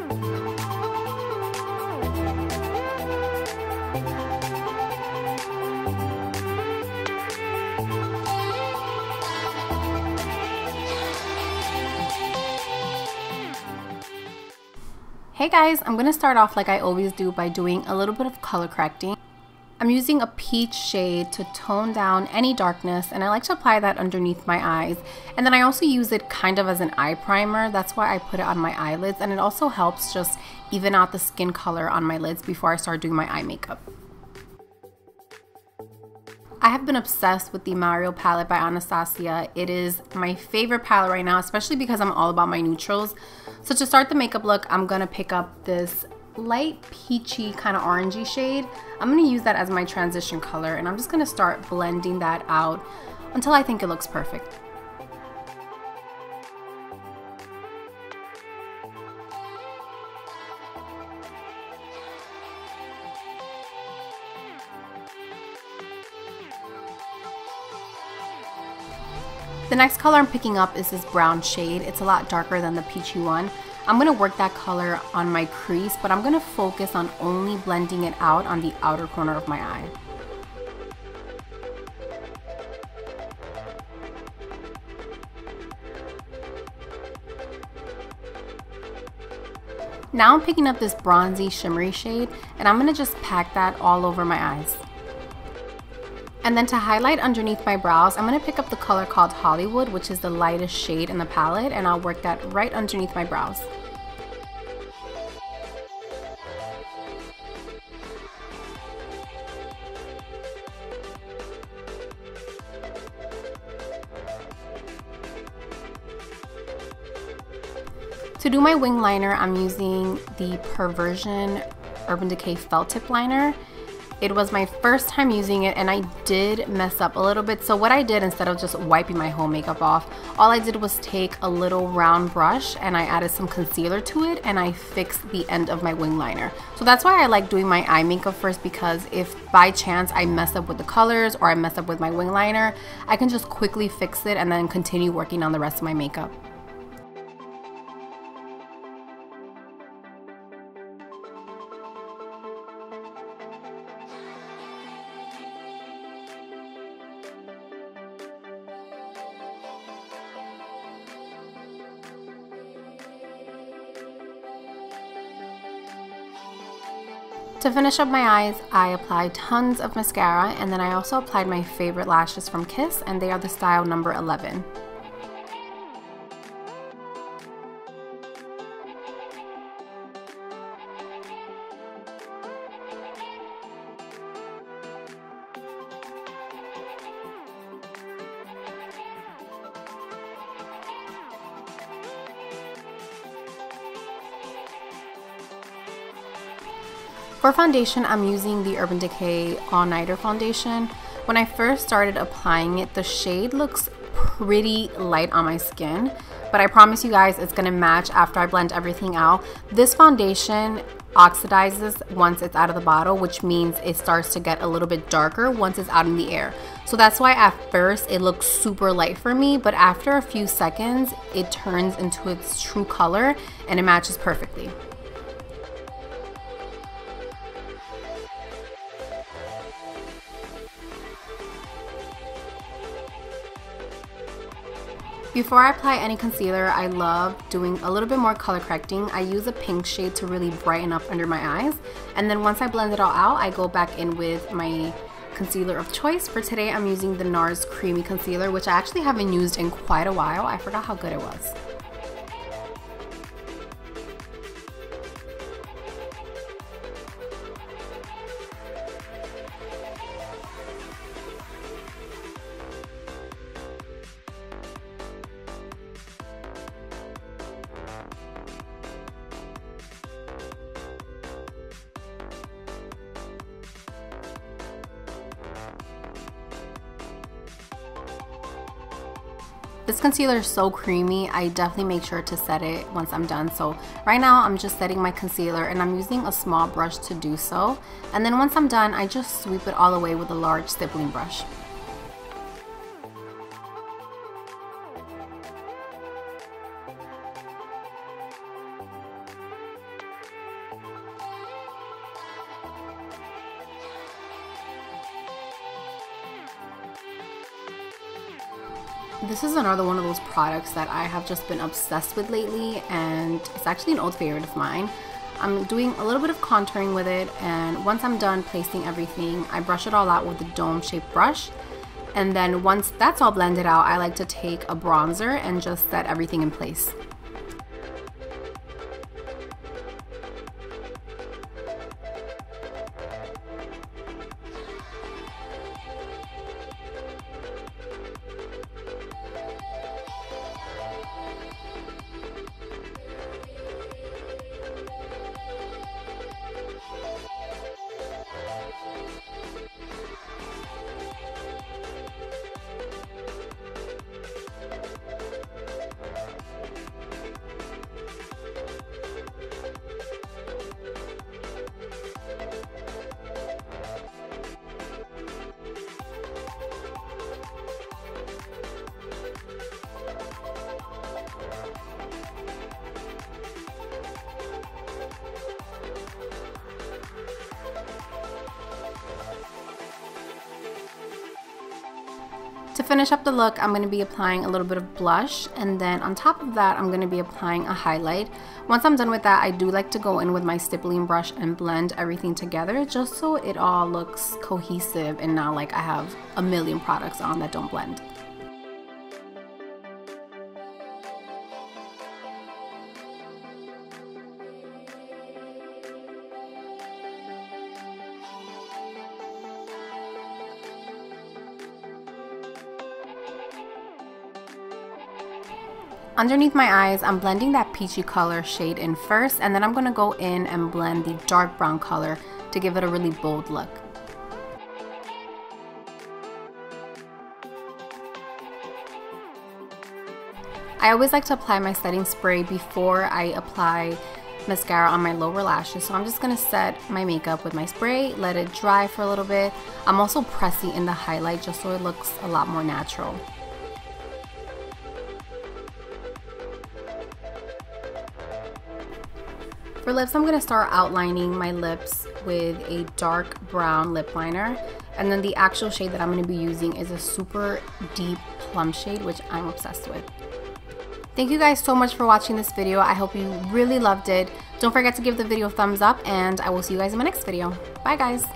Hey guys, I'm going to start off like I always do by doing a little bit of color correcting. I'm using a peach shade to tone down any darkness, and I like to apply that underneath my eyes. And then I also use it kind of as an eye primer. That's why I put it on my eyelids, and it also helps just even out the skin color on my lids before I start doing my eye makeup. I have been obsessed with the Mario palette by Anastasia. It is my favorite palette right now, especially because I'm all about my neutrals. So to start the makeup look, I'm going to pick up this light peachy kind of orangey shade. I'm going to use that as my transition color, and I'm just going to start blending that out until I think it looks perfect. The next color I'm picking up is this brown shade. It's a lot darker than the peachy one. I'm going to work that color on my crease, but I'm going to focus on only blending it out on the outer corner of my eye. Now I'm picking up this bronzy shimmery shade, and I'm going to just pack that all over my eyes. And then to highlight underneath my brows, I'm going to pick up the color called Hollywood, which is the lightest shade in the palette, and I'll work that right underneath my brows. To do my wing liner, I'm using the Perversion Urban Decay Felt Tip Liner. It was my first time using it, and I did mess up a little bit. So what I did, instead of just wiping my whole makeup off, all I did was take a little round brush and I added some concealer to it, and I fixed the end of my wing liner. So that's why I like doing my eye makeup first, because if by chance I mess up with the colors or I mess up with my wing liner, I can just quickly fix it and then continue working on the rest of my makeup. To finish up my eyes, I applied tons of mascara, and then I also applied my favorite lashes from Kiss, and they are the style number 11. For foundation, I'm using the Urban Decay All Nighter foundation. When I first started applying it, the shade looks pretty light on my skin, but I promise you guys it's gonna match after I blend everything out. This foundation oxidizes once it's out of the bottle, which means it starts to get a little bit darker once it's out in the air. So that's why at first it looks super light for me, but after a few seconds it turns into its true color and it matches perfectly. Before I apply any concealer, I love doing a little bit more color correcting. I use a pink shade to really brighten up under my eyes. And then once I blend it all out, I go back in with my concealer of choice. For today, I'm using the NARS Creamy Concealer, which I actually haven't used in quite a while. I forgot how good it was. This concealer is so creamy, I definitely make sure to set it once I'm done. So right now I'm just setting my concealer and I'm using a small brush to do so. And then once I'm done, I just sweep it all away with a large stippling brush. This is another one of those products that I have just been obsessed with lately, and it's actually an old favorite of mine. I'm doing a little bit of contouring with it, and once I'm done placing everything, I brush it all out with the dome-shaped brush. And then once that's all blended out, I like to take a bronzer and just set everything in place. To finish up the look, I'm going to be applying a little bit of blush, and then on top of that, I'm going to be applying a highlight. Once I'm done with that, I do like to go in with my stippling brush and blend everything together just so it all looks cohesive and not like I have a million products on that don't blend. Underneath my eyes, I'm blending that peachy color shade in first, and then I'm going to go in and blend the dark brown color to give it a really bold look. I always like to apply my setting spray before I apply mascara on my lower lashes, so I'm just going to set my makeup with my spray, let it dry for a little bit. I'm also pressing in the highlight just so it looks a lot more natural. For lips, I'm going to start outlining my lips with a dark brown lip liner, and then the actual shade that I'm going to be using is a super deep plum shade, which I'm obsessed with. Thank you guys so much for watching this video. I hope you really loved it. Don't forget to give the video a thumbs up, and I will see you guys in my next video. Bye guys!